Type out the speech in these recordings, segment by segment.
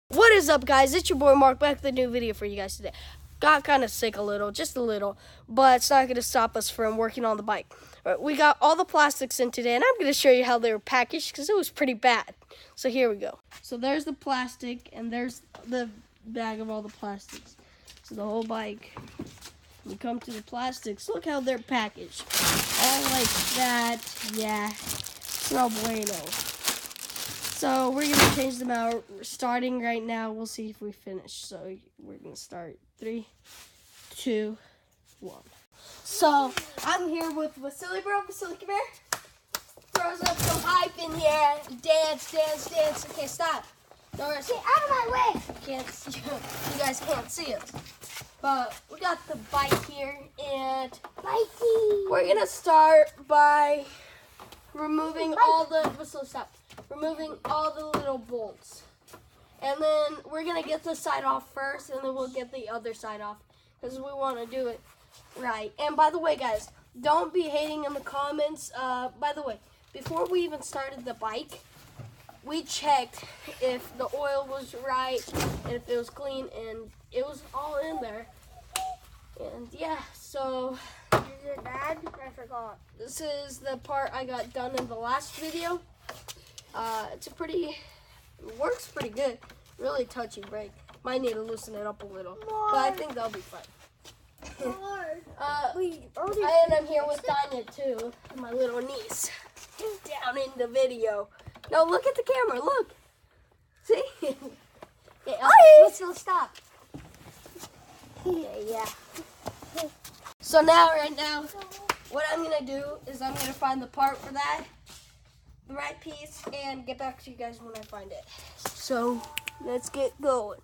What is up, guys? It's your boy Mark back with a new video for you guys today. Got kind of sick a little, just a little, but it's not going to stop us from working on the bike. We got all the plastics in today, and I'm going to show you how they were packaged because it was pretty bad. So here we go. So there's the plastic, and there's the bag of all the plastics. So the whole bike. We come to the plastics. Look how they're packaged. All like that. Yeah, it's no bueno. So we're going to change them out. We're starting right now. We'll see if we finish. So we're going to start 3, 2, 1. So I'm here with Vasily, bro. Vasily, come here. Throws up some hype in here. Dance, dance, dance. Okay, stop. Get out of my way. You guys can't see us. But we got the bike here. And we're going to start by removing all the... Vasily, stop. Removing all the little bolts. And then we're going to get this side off first, and then we'll get the other side off because we want to do it right. And by the way, guys, don't be hating in the comments. By the way, before we even started the bike, we checked if the oil was right and if it was clean, and it was all in there. And yeah, so... Is it bad? I forgot. This is the part I got done in the last video. Works pretty good. Really touchy brake. Might need to loosen it up a little, but I think that'll be fine. And I'm here with Dinah too, my little niece, down in the video. No, look at the camera. Look. See? Yeah, let's stop. Yeah. So right now, what I'm gonna do is I'm gonna find the part for that. The right piece, and get back to you guys when I find it. So let's get going.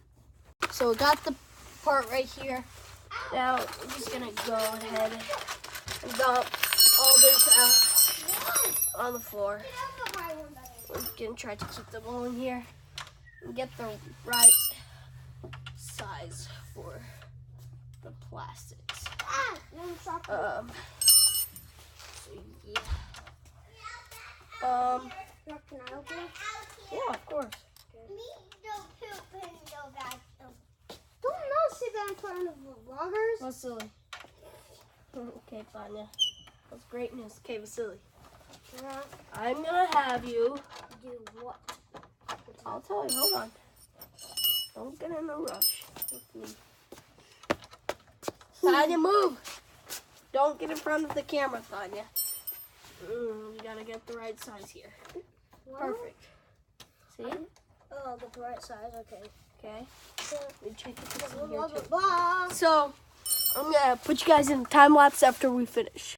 So we got the part right here. Now we're just gonna go ahead and dump all this out on the floor. We're gonna try to keep them all in here and get the right size for the plastics. So yeah. Can I open it? Yeah, of course. Don't not sit there in front of the vloggers. Vasily. Okay, Tanya. That's great news. Okay, Vasily. Yeah. I'm gonna have you. Do what? I'll tell you. Hold on. Don't get in a rush with me. Tanya, move. Don't get in front of the camera, Tanya. You gotta get the right size here. Perfect. See? Oh, get the right size. Okay. Okay. We check it Blah, here blah, too. blah. So I'm gonna put you guys in time lapse after we finish.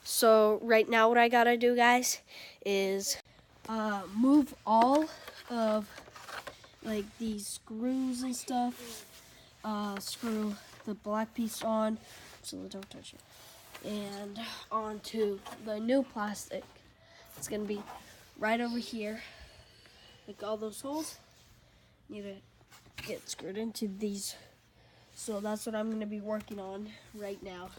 So right now what I gotta do, guys, is move all of like these screws and stuff. Screw the black piece on, so don't touch it, and onto the new plastic. It's gonna be right over here. Like all those holes need to get screwed into these. So that's what I'm gonna be working on right now.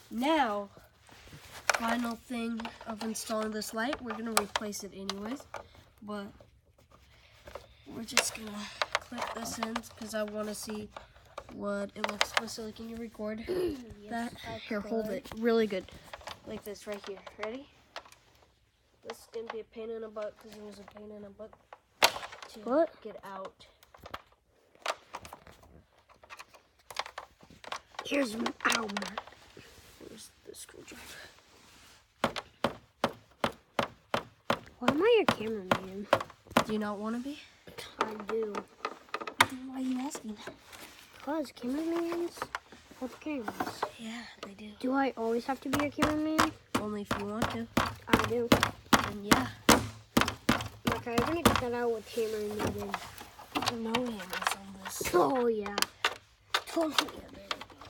Now, final thing of installing this light, we're gonna replace it anyways, but we're just gonna clip this in because I want to see what it looks like. So can you record that? Here, hold it really good, like this right here. Ready? This is gonna be a pain in the butt because it was a pain in the butt to get out. Here's our mark. Here's the screwdriver. Why am I your cameraman? Do you not want to be? I do. Why are you asking? Because cameramans hold cameras. Yeah, they do. Do I always have to be your cameraman? Only if you want to. I do. And yeah. Okay, I'm gonna get that out with camera needed. No hammers on this. Oh yeah. Totally.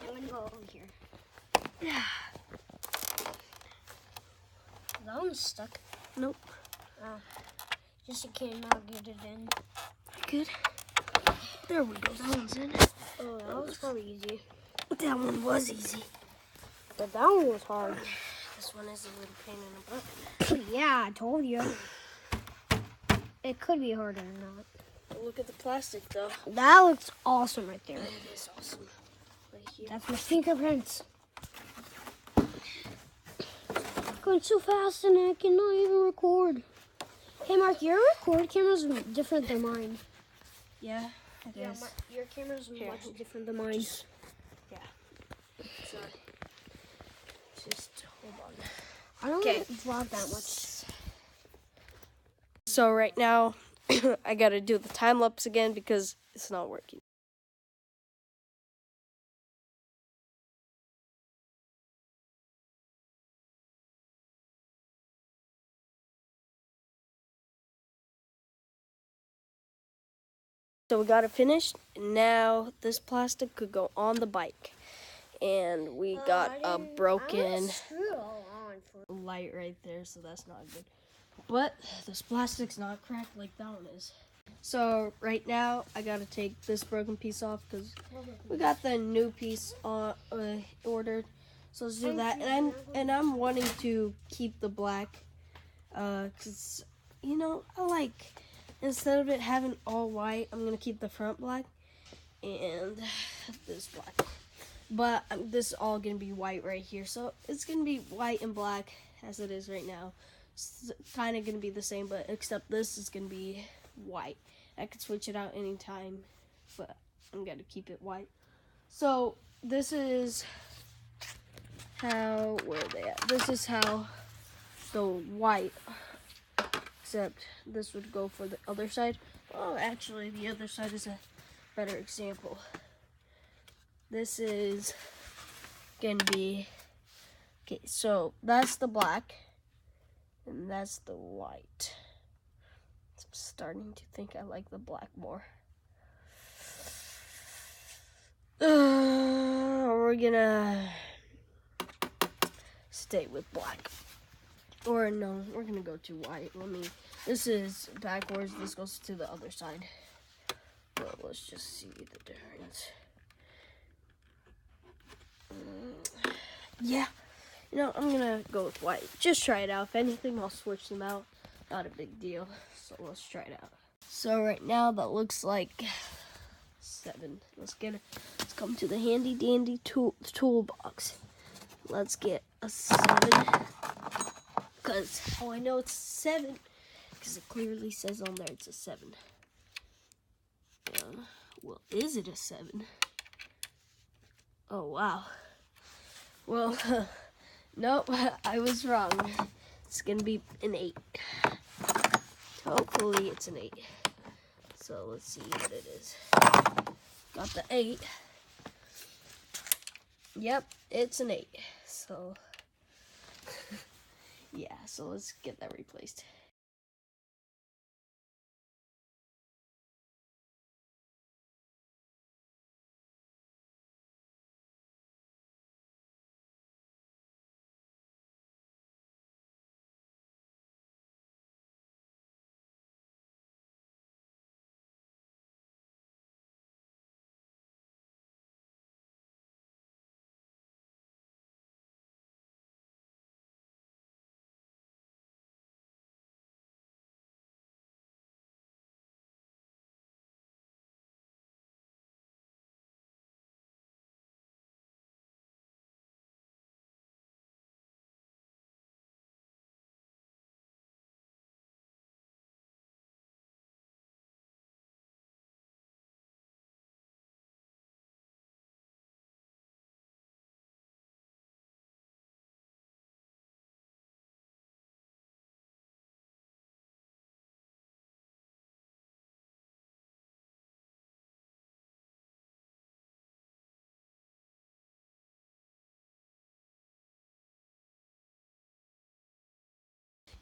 I'm gonna go over here. Yeah. That one's stuck. Nope. Just you cannot get it in. Good. There we go. That one's in. Oh, that was probably easy. That one was easy. But that one was hard. This one is a little pain in the butt. Yeah, I told you. It could be harder or not. Look at the plastic though. That looks awesome right there. It is awesome. Right here. That's my fingerprints. Going so fast and I cannot even record. Hey Mark, your record camera's different than mine. Yeah, it is. Your camera's Here. much different than mine. Yeah. Sorry. Just hold on. I don't Okay. want to vlog that much. So right now, I gotta do the time lapse again because it's not working. So we got it finished. Now this plastic could go on the bike. And we got a broken light right there, so that's not good. But this plastic's not cracked like that one is. So right now I gotta take this broken piece off because we got the new piece ordered. So let's do that. And I'm wanting to keep the black, cause you know I like, instead of it having all white, I'm gonna keep the front black and this black. But this is all gonna be white right here, so it's gonna be white and black as it is right now. It's kind of gonna be the same, but except this is gonna be white. I could switch it out anytime, but I'm gonna keep it white. So this is how, where are they at? This is how the white, except this would go for the other side. Oh, actually the other side is a better example. This is gonna be, okay, so that's the black. And that's the white. I'm starting to think I like the black more. We're gonna stay with black. Or no, we're gonna go to white. This is backwards, this goes to the other side. Well, let's just see the difference. Yeah, I'm gonna go with white. Just try it out. If anything, I'll switch them out. Not a big deal. So let's try it out. So right now that looks like 7. Let's come to the handy dandy toolbox. Let's get a 7. Because how I know it's 7? Because it clearly says on there it's a 7. Well, is it a 7? Oh, wow. Well, nope, I was wrong. It's going to be an 8. Hopefully it's an 8. So let's see what it is. Got the 8. Yep, it's an 8. So, yeah, so let's get that replaced.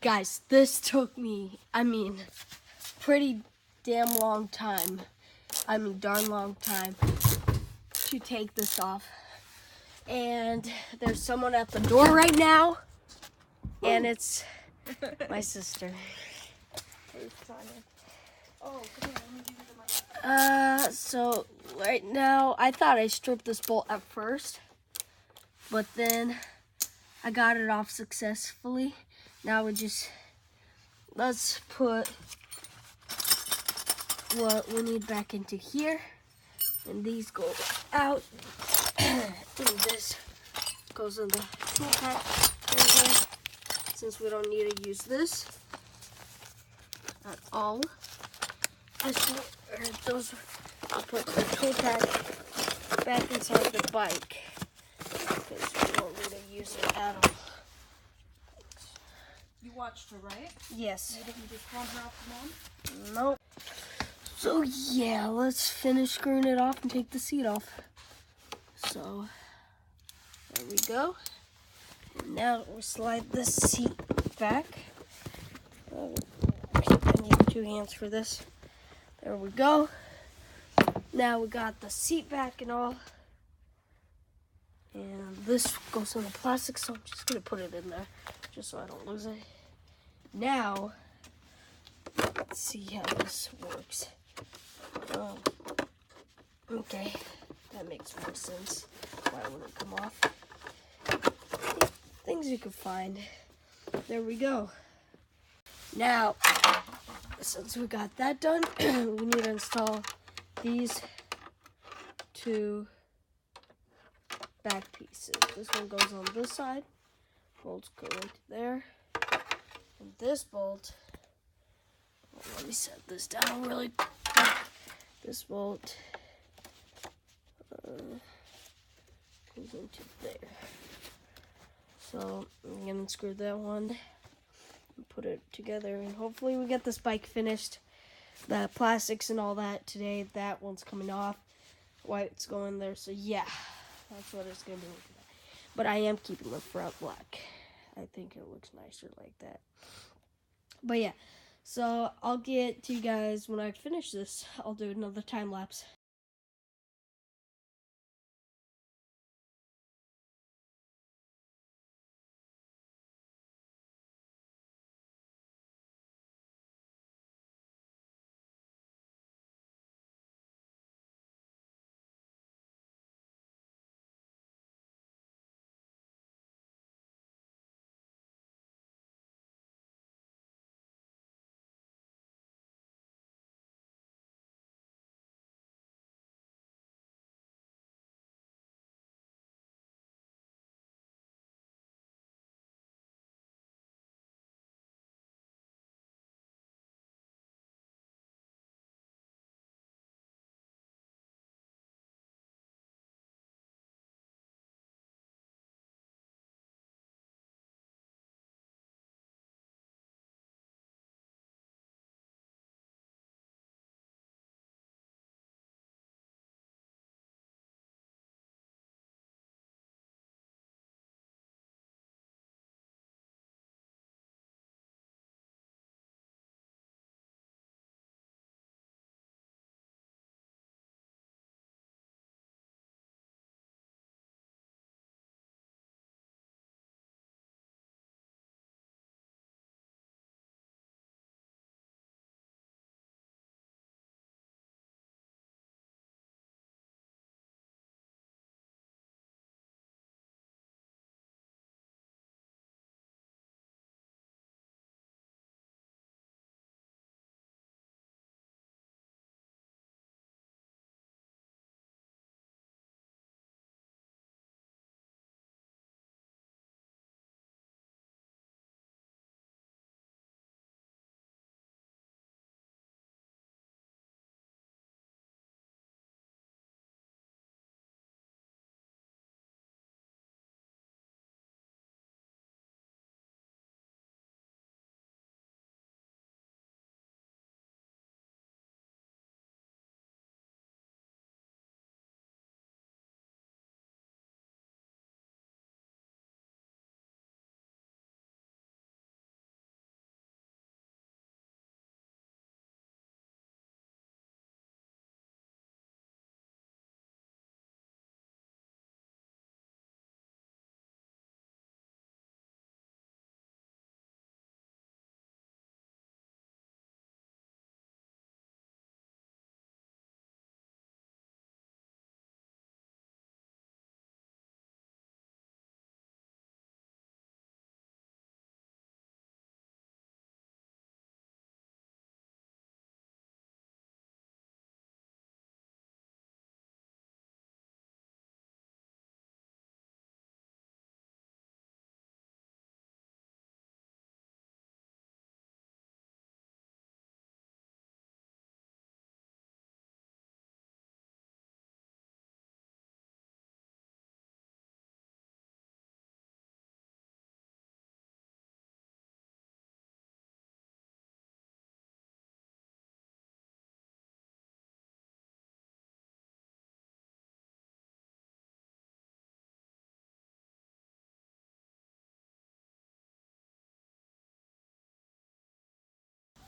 Guys, this took me, pretty damn long time. Darn long time to take this off. And there's someone at the door right now. And it's my sister. So right now, I thought I stripped this bolt at first. But then I got it off successfully. Now let's put what we need back into here. And these go out. And this goes in the tool pack right here. Since we don't need to use this at all. I'll put the tool pack back inside the bike. Because we don't need to use it at all. You watched her, right? Yes. You didn't just run her off the lawn? Nope. So yeah, let's finish screwing it off and take the seat off. So there we go. And now we'll slide the seat back. I need 2 hands for this. There we go. Now we got the seat back and all. And this goes in the plastic, so I'm just gonna put it in there just so I don't lose it. Now, let's see how this works. Okay, that makes more sense. Why would it come off? Things you can find. There we go. Now, since we got that done, we need to install these 2 back pieces. This one goes on this side. Bolts go right there. And this bolt, let me set this down really quick. This bolt goes into there. So I'm gonna unscrew that one and put it together, and hopefully we get this bike finished. The plastics and all that today. That one's coming off. White's going there. So yeah, that's what it's gonna be looking like. But I am keeping the front black. I think it looks nicer like that. But yeah, so I'll get to you guys when I finish this. I'll do another time lapse.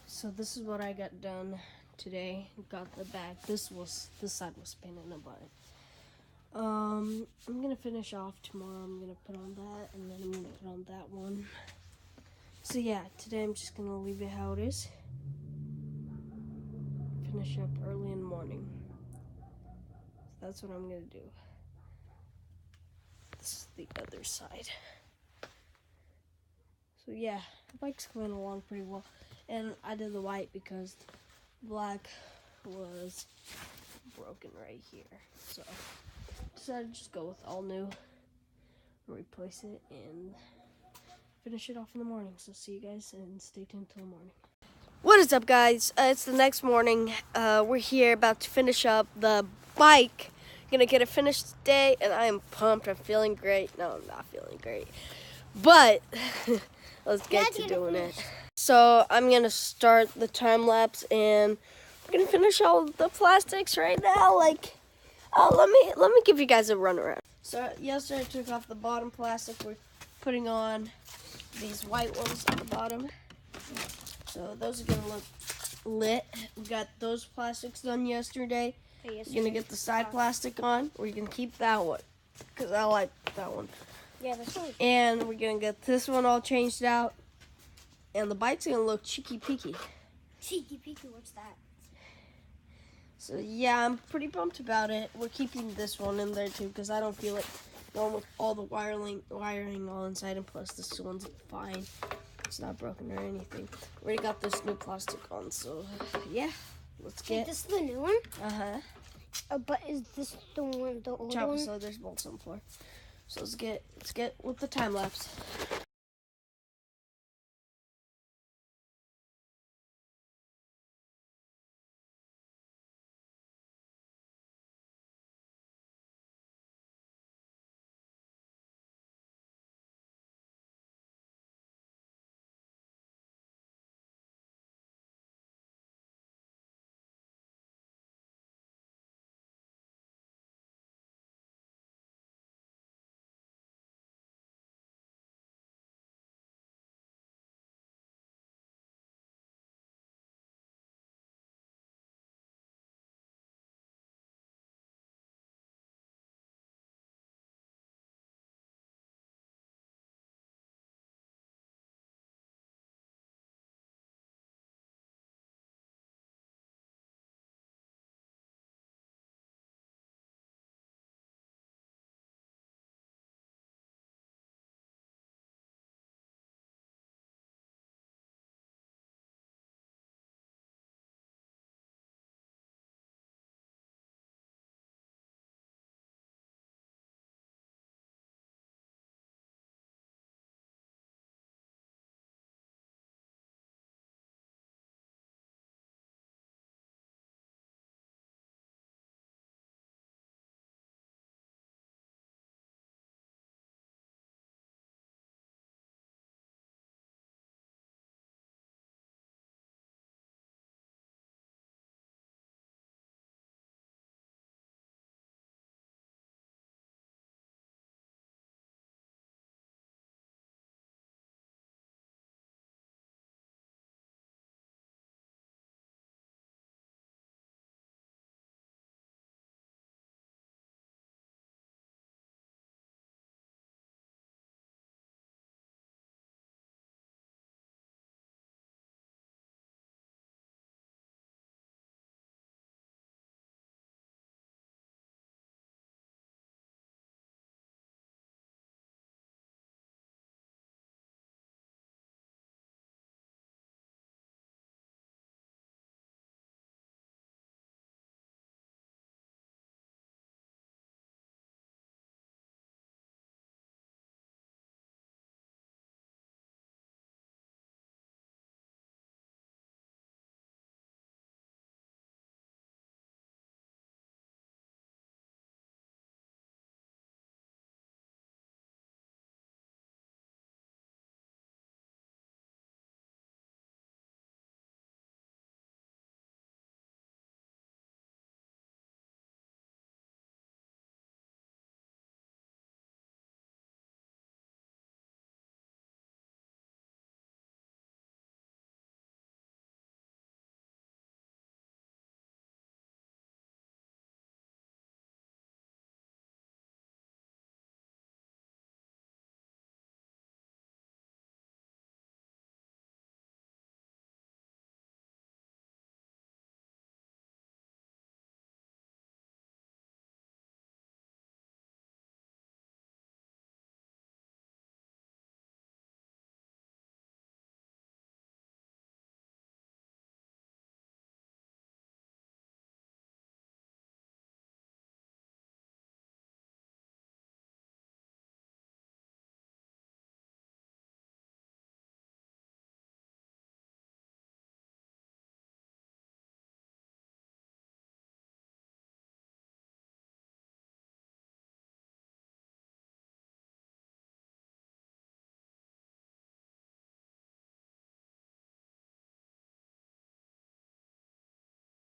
So this is what I got done today. Got the back. This side was painted, but I'm gonna finish off tomorrow. I'm gonna put on that, and then I'm gonna put on that one. So yeah, today I'm just gonna leave it how it is. Finish up early in the morning. So that's what I'm gonna do. This is the other side. So yeah, the bike's going along pretty well. And I did the white because the black was broken right here. So decided to just go with all new, replace it, and finish it off in the morning. So see you guys and stay tuned till the morning. What is up, guys? It's the next morning. We're here about to finish up the bike. Gonna get it finished today, and I am pumped. I'm feeling great. No, I'm not feeling great, but let's get to doing it. So I'm gonna start the time lapse, and we're gonna finish all the plastics right now. Let me give you guys a run around. So yesterday I took off the bottom plastic. We're putting on these white ones at the bottom. So those are gonna look lit. We got those plastics done yesterday. You're gonna get the side plastic on, or you can keep that one, because I like that one. Yeah, that's right. And we're gonna get this one all changed out, and the bike's gonna look cheeky peeky. Cheeky peeky, what's that? So yeah, I'm pretty pumped about it. We're keeping this one in there too, because I don't feel like going with all the wiring all inside, and plus this one's fine. It's not broken or anything. We already got this new plastic on, so yeah, let's Wait, get. this is the new one? Uh-huh. But is this the one, the old Chopper, one? so there's bolts on the floor. So let's get with the time lapse.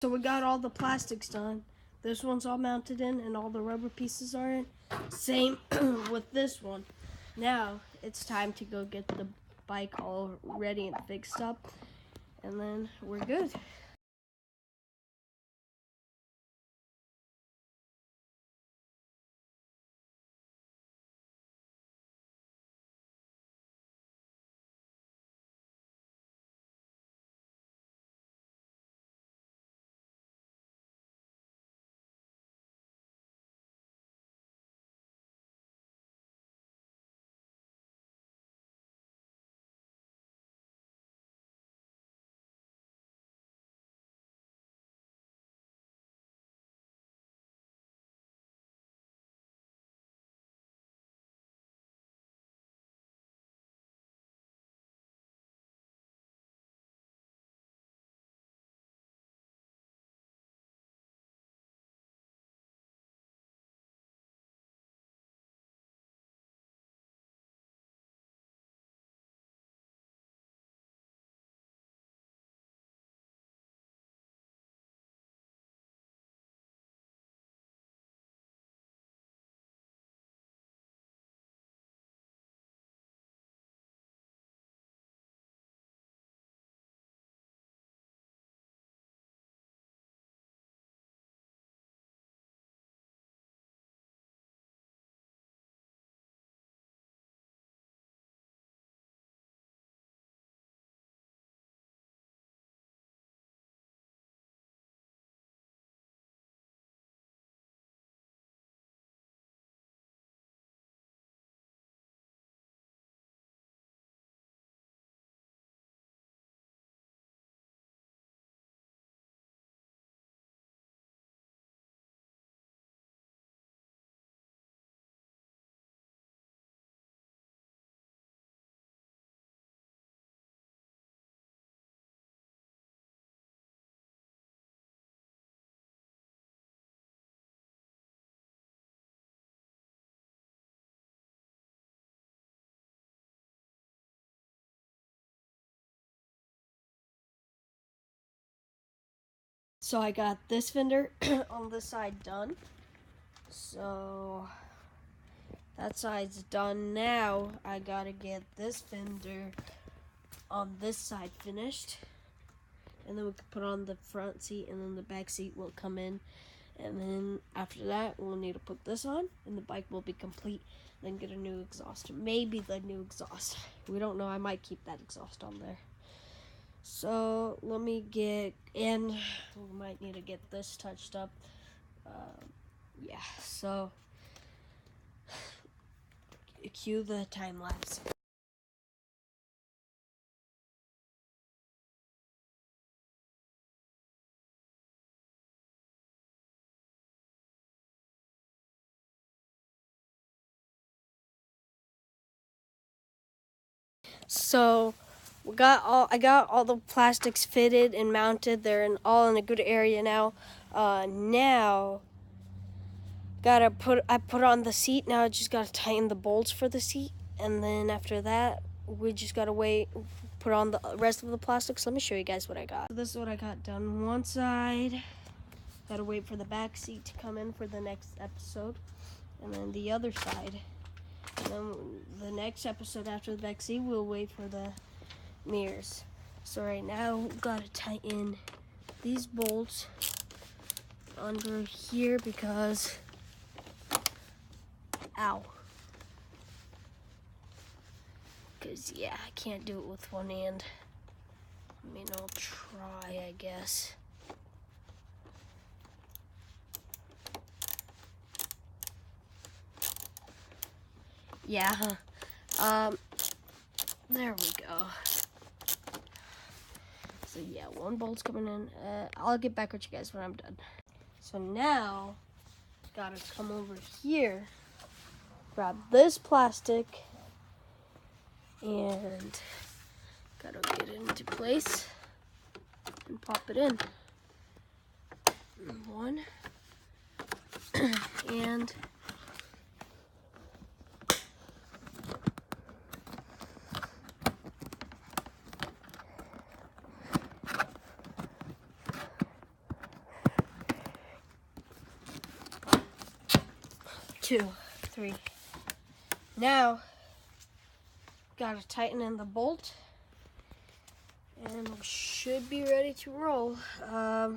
So we got all the plastics done. This one's all mounted in and all the rubber pieces are in. Same with this one. Now it's time to go get bike all ready and fixed up, and then we're good. So I got this fender on this side done. So that side's done. Now I gotta get this fender on this side finished. And then we can put on the front seat, and then the back seat will come in. And then after that, we'll need to put this on, and the bike will be complete. Then get a new exhaust. Maybe the new exhaust. We don't know. I might keep that exhaust on there. So let me get in. We might need to get this touched up. Yeah, so cue the time lapse. So I got all the plastics fitted and mounted. They're all in a good area now. Now I put on the seat. Now I just gotta tighten the bolts for the seat, and then after that we just gotta put on the rest of the plastics. Let me show you guys what I got. So this is what I got done. One side, gotta wait for the back seat to come in for the next episode, and then the other side. And then the next episode after the back seat, we'll wait for the mirrors. So right now, we've got to tighten these bolts under here because, ow. Because, yeah, I can't do it with one hand. I mean, I'll try, I guess. Yeah, there we go. So yeah, one bolt's coming in. I'll get back with you guys when I'm done. So now, gotta come over here, grab this plastic, and gotta get it into place and pop it in. One, and 2, 3. Now, gotta tighten in the bolt, and we should be ready to roll. I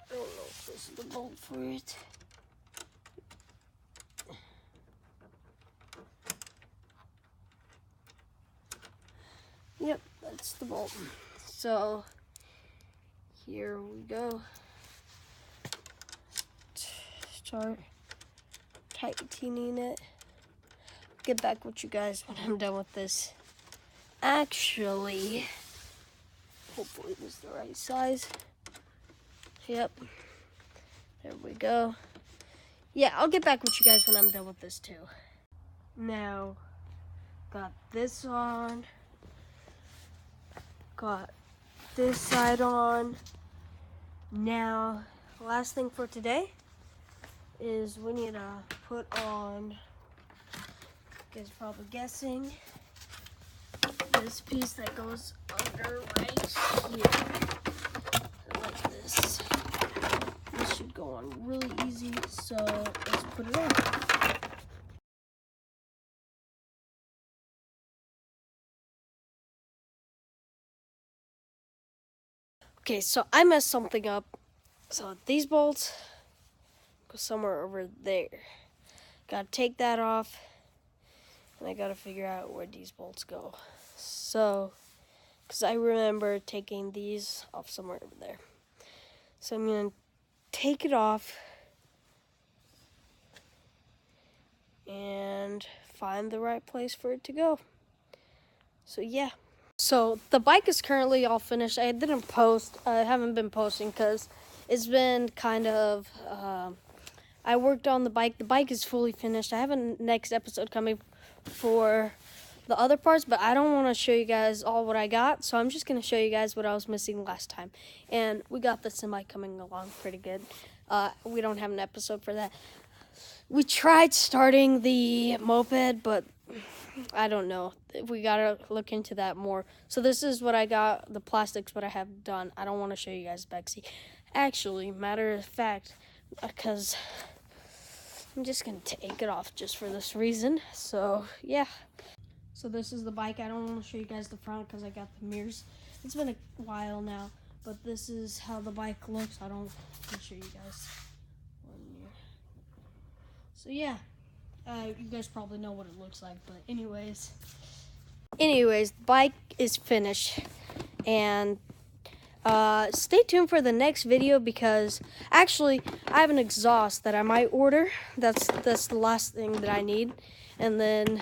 don't know if this is the bolt for it. Yep, that's the bolt. So here we go. Start tightening it. Get back with you guys when I'm done with this. Actually, hopefully this is the right size. Yep, there we go. Yeah, I'll get back with you guys when I'm done with this too. Now, got this on. Got this side on. Now, last thing for today is we need to put on, you guys are probably guessing, this piece that goes under right here. Like this. This should go on really easy, so let's put it on. Okay, so I messed something up. So these bolts go somewhere over there. Gotta take that off, and I gotta figure out where these bolts go. So, because I remember taking these off somewhere over there. So I'm gonna take it off and find the right place for it to go. So yeah. So the bike is currently all finished. I didn't post. I haven't been posting because it's been kind of, I worked on the bike. The bike is fully finished. I have a next episode coming for the other parts, but I don't want to show you guys all what I got. So I'm just going to show you guys what I was missing last time. And we got the semi coming along pretty good. We don't have an episode for that. We tried starting the moped, but I don't know. We gotta look into that more. So this is what I got, the plastics, what I have done. I don't want to show you guys Bexy. Actually, matter of fact, because I'm just gonna take it off just for this reason. So yeah. So this is the bike. I don't want to show you guys the front because I got the mirrors. It's been a while now, but this is how the bike looks. I don't want to show you guys one mirror. So yeah. You guys probably know what it looks like, but anyways, the bike is finished, and stay tuned for the next video because actually I have an exhaust that I might order. That's the last thing that I need, and then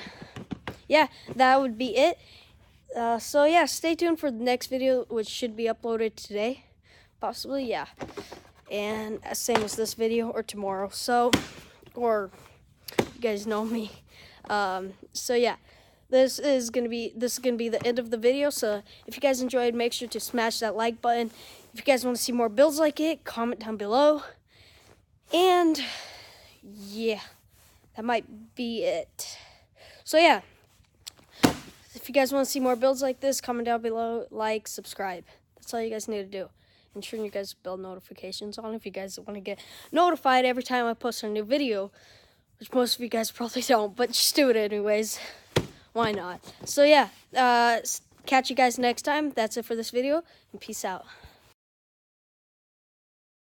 yeah, that would be it. So yeah, stay tuned for the next video, which should be uploaded today, possibly, yeah, and same as this video or tomorrow. So, or you guys know me. So yeah, this is gonna be the end of the video. So if you guys enjoyed, make sure to smash that like button. If you guys want to see more builds like it, comment down below. And yeah, that might be it. So yeah, if you guys want to see more builds like this, comment down below, like, subscribe. That's all you guys need to do. And turn your guys' bell notifications on if you guys want to get notified every time I post a new video. Which most of you guys probably don't, but just do it anyways. Why not? So yeah, catch you guys next time. That's it for this video, and peace out.